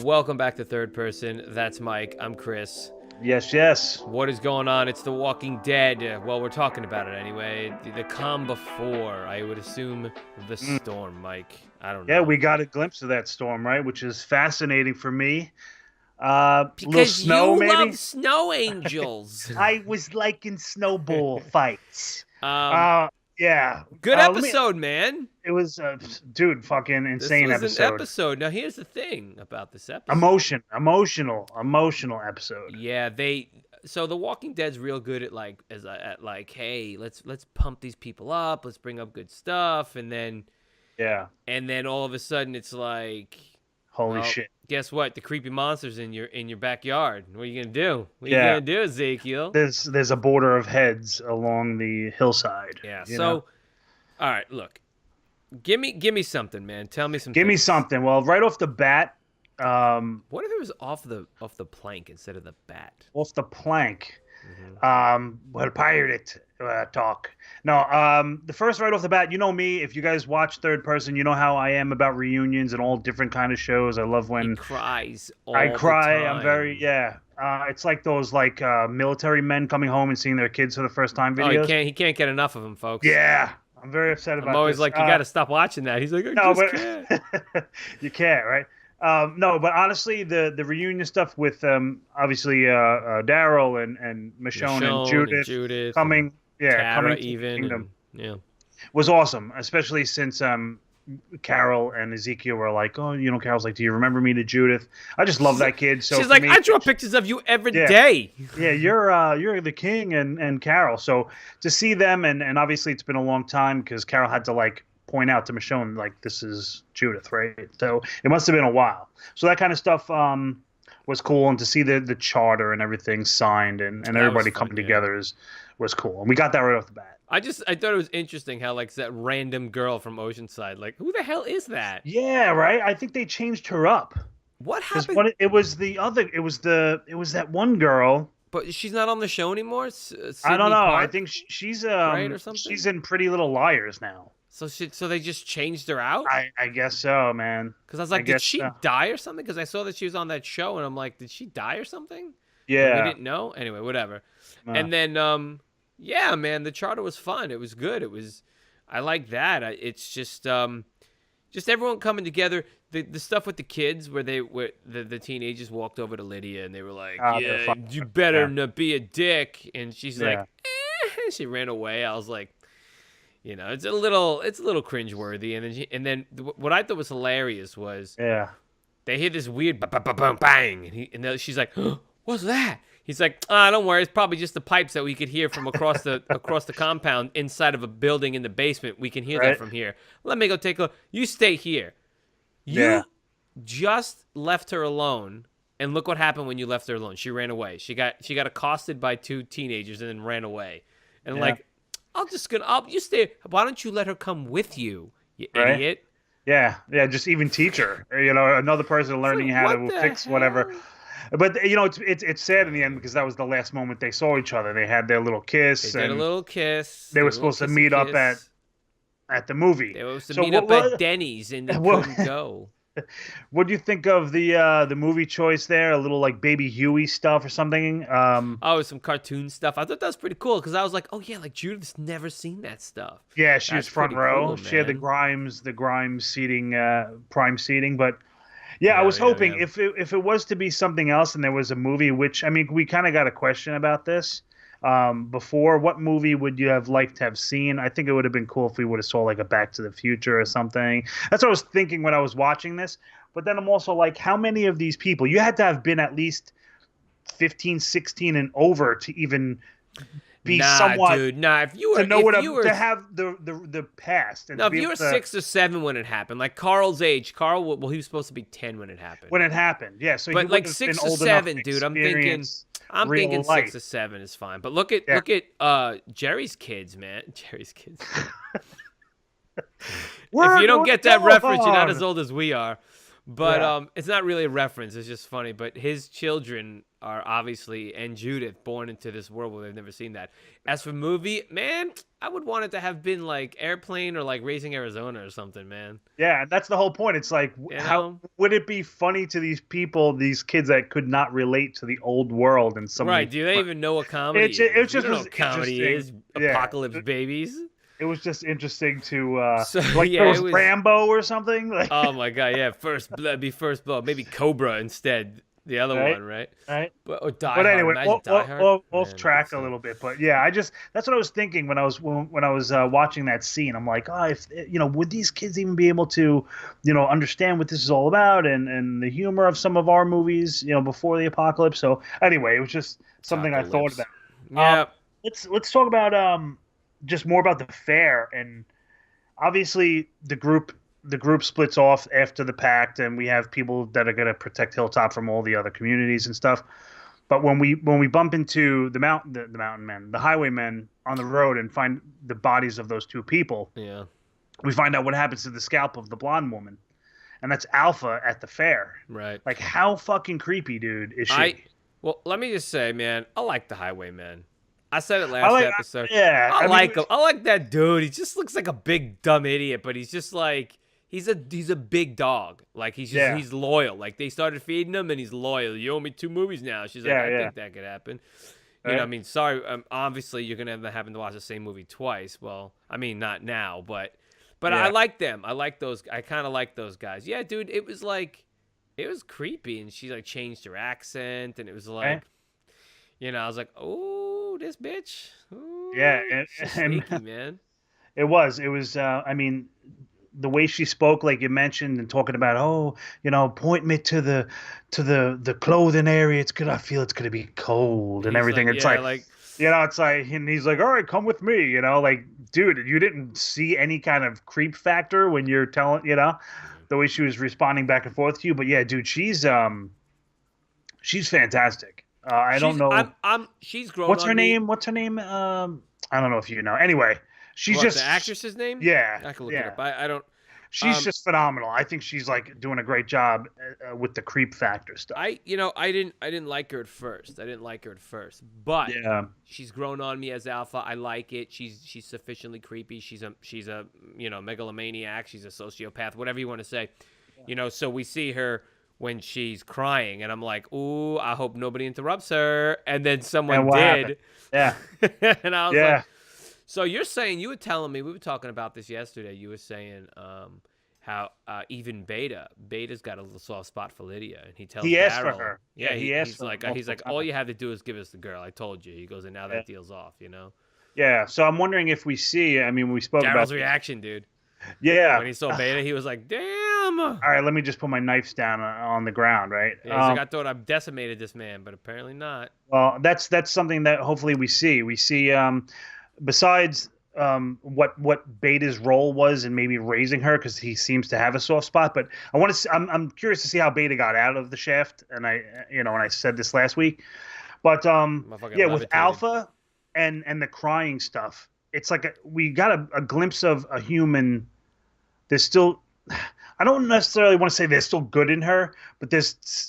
Welcome back to Third Person. That's Mike. I'm Chris. Yes. What is going on? It's The Walking Dead. Well, we're talking about it anyway. The calm before, I would assume, the storm, Mike. I don't know. Yeah, we got a glimpse of that storm, right? Which is fascinating for me. Little Because snow, you maybe? love snow angels. I was liking snowball fights. Um, Yeah. Good episode, man. It was, dude, fucking insane This was episode. an episode. Now, here's the thing about this episode. Emotional episode. Yeah, so The Walking Dead's real good at hey, let's pump these people up, let's bring up good stuff, and then all of a sudden it's like, holy shit. Guess what? The creepy monster's in your backyard. What are you gonna do? What are you gonna do, Ezekiel? There's a border of heads along the hillside. Yeah. So, all right, look. Give me something, man. Tell me something. Give me something. Well, right off the bat, what if it was off the plank instead of the bat? Off the plank. Well, pirate talk. No, the first right off the bat, you know me. If you guys watch Third Person, you know how I am about reunions and all different kind of shows. I love when he cries. I cry. The time. I'm very it's like those military men coming home and seeing their kids for the first time videos. Oh, he can't get enough of them, folks. Yeah, I'm very upset about. I'm always this. like, you got to stop watching that. He's like, can't. You can't, right? No, but honestly, the reunion stuff with obviously Daryl and Michonne and Judith coming, Kara to even, Kingdom, was awesome. Especially since Carol and Ezekiel were like, oh, Carol's like, do you remember me to Judith? I just love that kid. So she's like, I draw pictures of you every day. Yeah, you're the king and Carol. So to see them and obviously it's been a long time because Carol had to point out to Michonne this is Judith, right? So it must have been a while. So that kind of stuff was cool, and to see the charter and everything signed and everybody coming together was cool, and we got that right off the bat. I thought it was interesting how that random girl from Oceanside, who the hell is that? Yeah, right. I think they changed her up. What happened? It was that one girl. But she's not on the show anymore. I don't know. Park? I think she's right or something. She's in Pretty Little Liars now. So they just changed her out? I guess so, man. Because I was like, did she die or something? Because I saw that she was on that show, and I'm like, did she die or something? Yeah. We didn't know? Anyway, whatever. And then, yeah, man, the charter was fun. It was good. I like that. It's just everyone coming together. The stuff with the kids where the teenagers walked over to Lydia, and they were like, you better not be a dick. And she's like, she ran away. I was like, it's a little cringeworthy. And then what I thought was hilarious was they hear this weird bang, and she's like, oh, what's that? He's like, don't worry, it's probably just the pipes that we could hear from across the compound inside of a building in the basement. We can hear that from here. Let me go take a look. You stay here. You just left her alone, and look what happened when you left her alone. She ran away. She got accosted by two teenagers and then ran away. And you stay. Why don't you let her come with you, you idiot? Yeah. Just even teach her. Another person learning how to fix whatever. But it's sad in the end because that was the last moment they saw each other. They had their little kiss. They did a little kiss. They were supposed to meet up at the movie. They were supposed to meet up at Denny's and they couldn't go. What do you think of the movie choice there? A little Baby Huey stuff or something? Some cartoon stuff. I thought that was pretty cool because I was like, oh yeah, Judith's never seen that stuff. Yeah, she was front row. Cool, she had the Grimes seating, prime seating. But I was hoping if it was to be something else and there was a movie, which we kind of got a question about this before. What movie would you have liked to have seen? I think it would have been cool if we would have saw a Back to the Future or something. That's what I was thinking when I was watching this. But then I'm also like, how many of these people? You had to have been at least 15, 16 and over to even be somewhat. Dude, if you were to have the past. And if you were 6 or 7 when it happened, like Carl's age, Carl, he was supposed to be 10 when it happened. Yeah. So, but 6 or 7, dude, I'm thinking 6 or 7 is fine. But look at Jerry's kids, man. Jerry's kids. If you don't get that reference, you're not as old as we are. But Yeah. it's not really a reference. It's just funny. But his children are obviously, and Judith, born into this world where they've never seen that. As for movie, man, I would want it to have been like Airplane or like Raising Arizona or something, man. Yeah, and that's the whole point. It's like, You how know? would it be funny to these people, these kids that could not relate to the old world in some Right. way? Do they even know what comedy is? It You just don't know was what comedy interesting. is. Yeah, Apocalypse Babies. it was just interesting to So, like yeah, there it was was. Rambo or something. Like, Oh, my God. Yeah. First Blood be First Blood. Maybe Cobra instead. The other right, one, right? right. Or Die But Hard. anyway, Imagine Die Hard. off Man, good track a stuff. little bit. But yeah, that's what I was thinking when I was watching that scene. I'm like, oh, if would these kids even be able to, understand what this is all about and the humor of some of our movies, before the apocalypse. So anyway, it was just something I Taco thought lips. about. Yeah. Let's talk about just more about the fair. And obviously the group splits off after the pact, and we have people that are going to protect Hilltop from all the other communities and stuff. But when we bump into the mountain men, the highwaymen on the road, and find the bodies of those two people, Yeah. we find out what happens to the scalp of the blonde woman, and that's Alpha at the fair. Right. Like, how fucking creepy, dude, is I she? Well, let me just say, man, I like the Highwaymen. I said it I last like, episode. yeah. I I mean, like him. I like that dude. He just looks like a big dumb idiot, but he's just like he's a big dog. Like yeah, he's loyal. Like they started feeding him and he's loyal. You owe me 2 movies now. She's like, yeah, I yeah. think that could happen. Right? I mean, sorry. Obviously, you're gonna end up having to watch the same movie twice. Well, I mean, not now, but I Yeah. like them. I like those. I kind of like those guys. Yeah, dude. It was like, it was creepy, and she like changed her accent, and it was like, Right? I was like, oh, this bitch. Yeah, Ooh, she's and sneaky, man. it was. I mean, the way she spoke, like you mentioned, and talking about, oh, point me to the clothing area. It's good. I feel it's gonna be cold and He's everything. like, It's yeah, like, like, it's like, and he's like, all right, come with me. Like, dude, you didn't see any kind of creep factor when you're telling, the way she was responding back and forth to you. But yeah, dude, she's fantastic. I don't know she's grown what's on her me. name. What's her name? I don't know if you know. Anyway, she's What, just the actress's name? yeah, I can look it yeah. up. I don't. She's just phenomenal. I think she's like doing a great job with the creep factor stuff. I didn't like her at first. I didn't like her at first, but Yeah, she's grown on me as Alpha. I like it. She's sufficiently creepy. She's a megalomaniac. She's a sociopath. Whatever you want to say. So we see her when she's crying, and I'm like, ooh, I hope nobody interrupts her. And then and someone what did. happened? Yeah, And I was yeah. like, so you're saying, you were telling me, we were talking about this yesterday. You were saying how even Beta's got a little soft spot for Lydia, and he tells He asked for Daryl, her. yeah, He asked he's for her like multiple all times. you have to do is give us the girl. I told you. He goes, and now Yeah. that deal's off. Yeah. So I'm wondering if we see. I mean, we spoke about Daryl's this. reaction, dude. Yeah. When he saw Beta, he was like, damn. All right. Let me just put my knives down on the ground. Right. Yeah, he's like, I thought I've decimated this man, but apparently not. Well, that's something that hopefully we see. We see besides what Beta's role was in maybe raising her, because he seems to have a soft spot. But I want to. I'm curious to see how Beta got out of the shaft. And and I said this last week. But Motherfucker yeah, with levitated. Alpha and the crying stuff, it's like we got a glimpse of a human. There's still. I don't necessarily want to say there's still good in her, but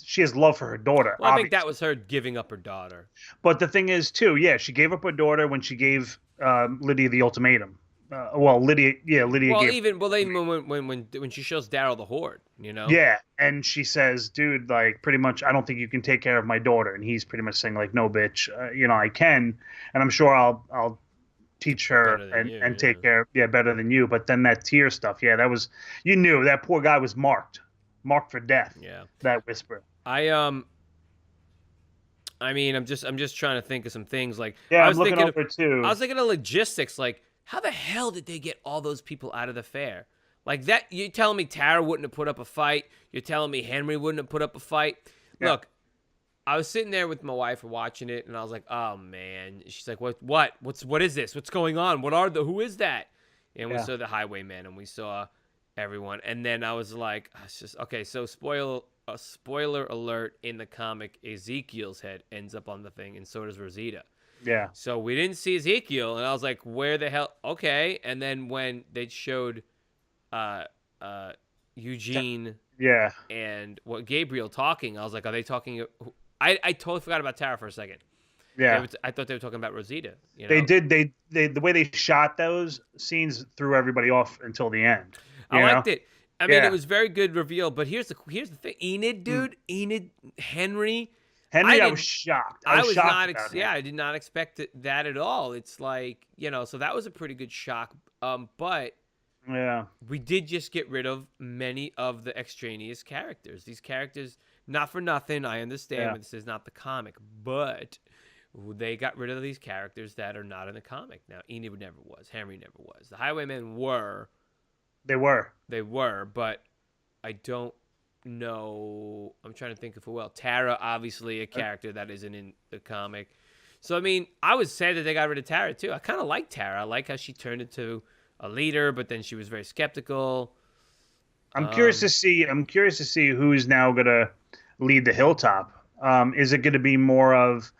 she has love for her daughter. Well, I think obviously. that was her giving up her daughter. But the thing is, too, yeah, she gave up her daughter when she gave Lydia the ultimatum. Lydia Well, gave. even when she shows Daryl the horde, Yeah, and she says, "Dude, like, pretty much, I don't think you can take care of my daughter." And he's pretty much saying, like, "No, bitch, I can, and I'm sure I'll teach her Better than you, and yeah. take care, better than you." But then that tear stuff, yeah, that was, you knew that poor guy was marked for death. Yeah. That whisper. I mean, I'm just trying to think of some things. Like, Yeah, I I'm was looking thinking over it too. I was thinking of logistics. Like, how the hell did they get all those people out of the fair? Like that, you're telling me Tara wouldn't have put up a fight? You're telling me Henry wouldn't have put up a fight? Yeah. Look, I was sitting there with my wife watching it, and I was like, "Oh man!" She's like, what is this? What's going on? Who is that?" And we Yeah. saw the highwayman, and we saw everyone, and then I was like, "It's just okay." So spoiler alert: in the comic, Ezekiel's head ends up on the thing, and so does Rosita. Yeah. So we didn't see Ezekiel, and I was like, "Where the hell?" Okay, and then when they showed Eugene Yeah. And what Gabriel talking, I was like, are they talking? I totally forgot about Tara for a second. Yeah. I thought they were talking about Rosita. You They know, did. They the way they shot those scenes threw everybody off until the end. I You know? liked it. I mean, it Yeah. was very good reveal. But here's the thing, Enid, Mm. dude, Enid, Henry. Henry, I was didn't. shocked. I I was was shocked not. about him. Yeah, I did not expect that at all. It's like, so that was a pretty good shock. But Yeah. we did just get rid of many of the extraneous characters. These characters, not for nothing, I understand this is not the comic, but they got rid of these characters that are not in the comic. Now, Enid never was. Henry never was. The Highwaymen were. They were. They were, but I don't know. I'm trying to think of who else. Tara, obviously, a character that isn't in the comic. So, I mean, I was sad that they got rid of Tara, too. I kind of like Tara. I like how she turned into a leader, but then she was very skeptical. I'm curious to see. I'm curious to see who's now gonna lead the Hilltop. Is it going to be more of,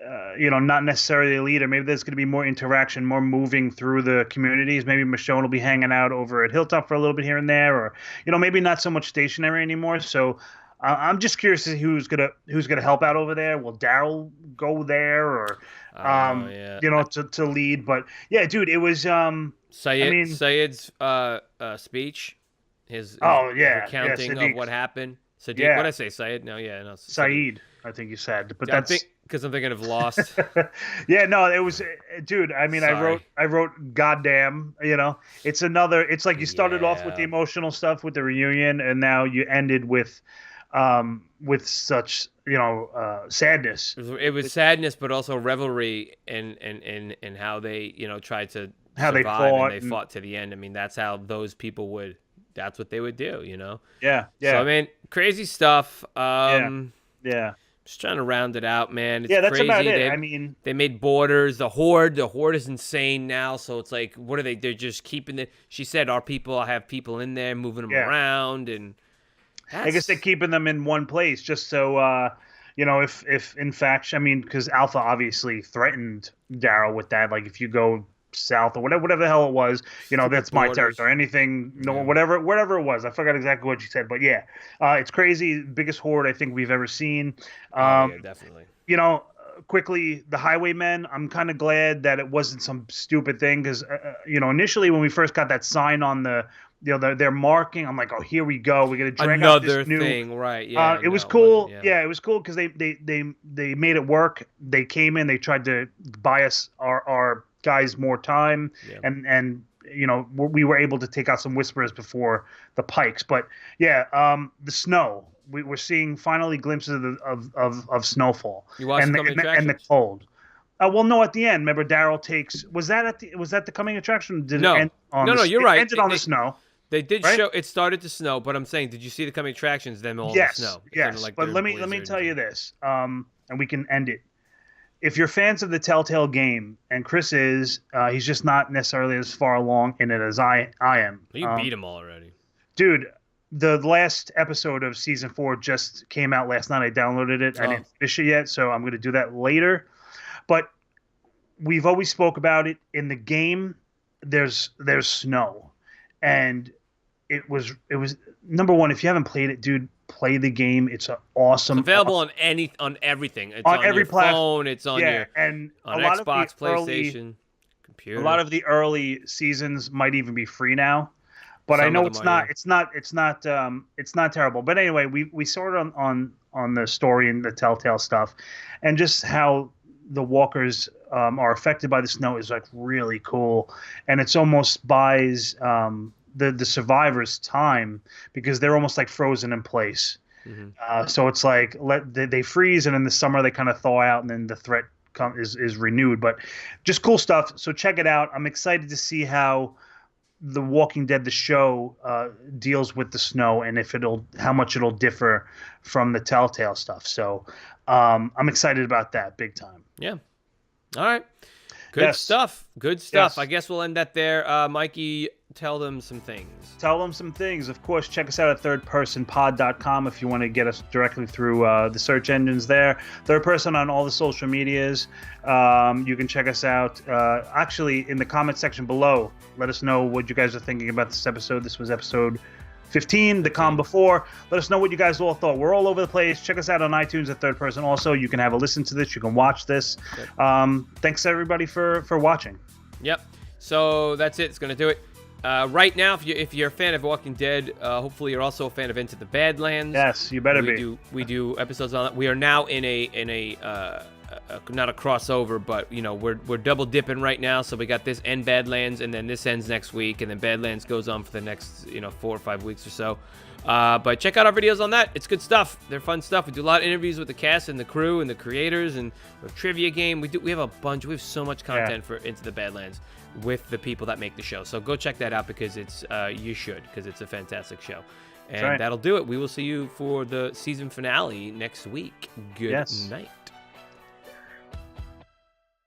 not necessarily a leader? Maybe there's going to be more interaction, more moving through the communities. Maybe Michonne will be hanging out over at Hilltop for a little bit here and there, or maybe not so much stationary anymore. So I'm just curious to see who's gonna help out over there. Will Daryl go there, or to lead? But yeah, dude, it was Sayed's speech, his recounting of what happened. Sadiq, what did I say? Sayed? No, Saeed, I think you said, but that's because I'm thinking of Lost. Yeah, no, it was, dude. I mean, Sorry. I wrote, goddamn. It's like you started off with the emotional stuff with the reunion, and now you ended with such sadness. It was sadness, but also revelry, and how they tried to survive, they fought, and they fought to the end. I mean, that's how those people would. That's what they would do, Yeah. So I mean, crazy stuff. Yeah. Just trying to round it out, man. It's that's crazy. about it. They made Borders. The Horde is insane now. So it's like, what are they? They're just keeping it. She said, I have people in there moving them around, and I guess they're keeping them in one place just so, if in fact, because Alpha obviously threatened Daryl with that. Like, if you go south or whatever the hell it was, that's my territory. Anything, whatever it was. I forgot exactly what you said, but yeah, it's crazy. Biggest horde I think we've ever seen. Definitely. Quickly, the Highwaymen, I'm kind of glad that it wasn't some stupid thing because, initially when we first got that sign on the, they're marking, I'm like, oh, here we go. We're going to drag out this new thing, right? Yeah. It was cool. It was cool because they made it work. They came in, they tried to buy us our guys more time, and we were able to take out some Whisperers before the Pikes. But the snow, we're seeing finally glimpses of snowfall and the cold. Well, no, at the end, remember Daryl takes. Was that the coming attraction? Did no, it end on no, you're right. It ended on the snow. They did show it started to snow, but I'm saying, did you see the coming attractions? Then all the snow. Yes, but let me tell you this, and we can end it. If you're fans of the Telltale game, and Chris is, he's just not necessarily as far along in it as I am. You beat him already, dude. The last episode of season 4 just came out last night. I downloaded it. I didn't finish it yet, so I'm going to do that later. But we've always spoke about it in the game. There's snow, and it was number one. If you haven't played it, dude, play the game. It's awesome. It's available on everything. It's on every your phone. It's on your and on a lot Xbox, of the PlayStation, computer. A lot of the early seasons might even be free now, but I know it's not terrible. But anyway, we saw it on the story and the Telltale stuff, and just how the walkers are affected by the snow is like really cool, and it's almost buys the survivors time because they're almost like frozen in place. Mm-hmm. So it's like they freeze, and in the summer they kind of thaw out, and then the threat is renewed. But just cool stuff. So check it out. I'm excited to see how The Walking Dead, the show, deals with the snow, and how much it'll differ from the Telltale stuff. So I'm excited about that big time. Yeah. All right. Good stuff. Good stuff. Yes. I guess we'll end that there. Mikey, tell them some things. Of course, check us out at thirdpersonpod.com if you want to get us directly through the search engines there. Third Person on all the social medias. You can check us out actually in the comment section below. Let us know what you guys are thinking about this episode. This was episode 15, the calm before. Let us know what you guys all thought. We're all over the place. Check us out on iTunes at Third Person. Also, you can have a listen to this. You can watch this. Thanks everybody for watching. Yep. So that's it. It's gonna do it. Right now, if you're a fan of Walking Dead, hopefully you're also a fan of Into the Badlands. Yes, you better be. We do episodes on that. We are now in a not a crossover, but we're double dipping right now. So we got this and Badlands, and then this ends next week, and then Badlands goes on for the next 4 or 5 weeks or so. But check out our videos on that. It's good stuff. They're fun stuff. We do a lot of interviews with the cast and the crew and the creators, and a trivia game. We have a bunch. We have so much content for Into the Badlands with the people that make the show. So go check that out because it's you should, because it's a fantastic show. And that'll do it. We will see you for the season finale next week. Good night.